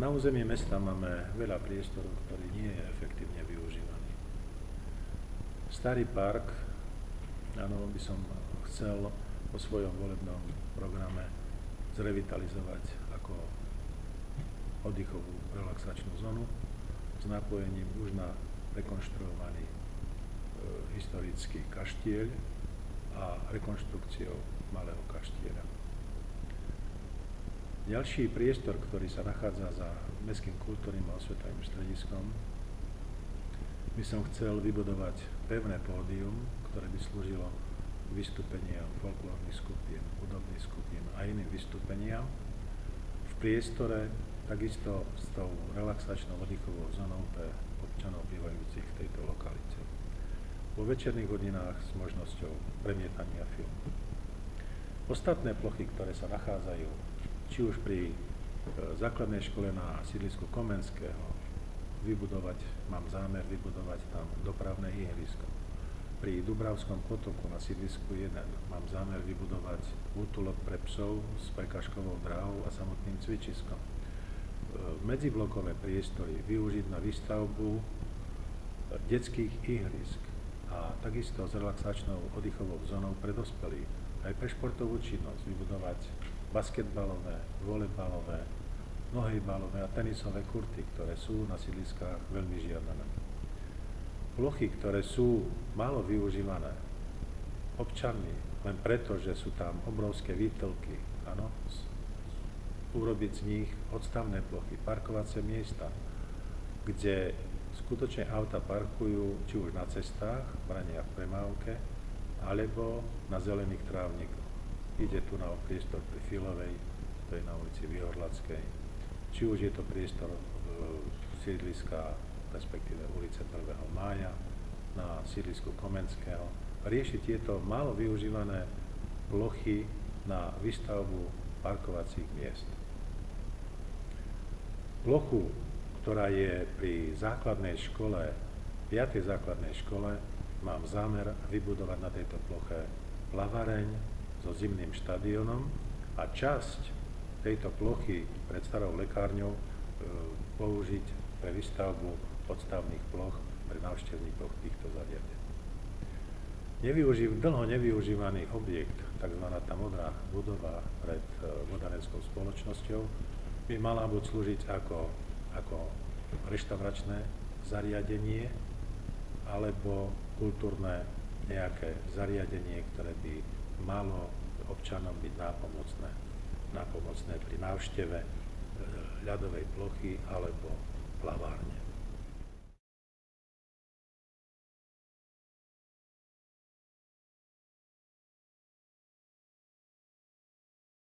Na území mesta máme veľa priestorov, ktorý nie je efektívne využívaný. Starý park, áno, by som chcel vo svojom volebnom programe zrevitalizovať ako oddychovú relaxačnú zónu s napojením už na rekonštruovaný historický kaštieľ a rekonštrukciou malého kaštieľa. Ďalší priestor, ktorý sa nachádza za Mestským kultúrnym a osvetovým strediskom, by som chcel vybudovať pevné pódium, ktoré by slúžilo vystúpeniam folklórnych skupín, hudobných skupín a iným vystúpeniam v priestore takisto s tou relaxačnou oddychovou zónou pre občanov bývajúcich v tejto lokalite. Vo večerných hodinách s možnosťou premietania filmu. Ostatné plochy, ktoré sa nachádzajú či už pri základnej škole na sídlisku Komenského, mám zámer vybudovať tam dopravné ihrisko. Pri Dubravskom potoku na sídlisku 1 mám zámer vybudovať útulok pre psov s prekažkovou dráhou a samotným cvičiskom. Medziblokové priestory využiť na výstavbu detských ihrisk a takisto s relaxačnou oddychovou zónou pre dospelých. Aj pre športovú činnosť vybudovať basketbalové, volejbalové, nohejbalové a tenisové kurty, ktoré sú na sídliskách veľmi žiadané. Plochy, ktoré sú málo využívané občanmi, len preto, že sú tam obrovské výtelky, áno, urobiť z nich odstavné plochy, parkovacie miesta, kde skutočne auta parkujú či už na cestách, braniach v premávke, alebo na zelených trávnikoch. Ide tu na priestor pri Filovej, to je na ulici Vyhorlackej, či už je to priestor sídliska, respektíve ulice 1. mája, na sídlisku Komenského. Riešiť tieto málo využívané plochy na výstavbu parkovacích miest. Plochu, ktorá je pri základnej škole, 5. základnej škole, mám zámer vybudovať na tejto ploche plavareň so zimným štadiónom a časť tejto plochy pred starou lekárňou použiť pre výstavbu odstavných ploch pre návštevníkov týchto zariadení. Dlho nevyužívaný objekt, tzv. Tá modrá budova pred vodárenskou spoločnosťou, by mala buď slúžiť ako reštauračné zariadenie alebo kultúrne nejaké zariadenie, ktoré by malo občanom byť nápomocné pri návšteve ľadovej plochy alebo plavárne.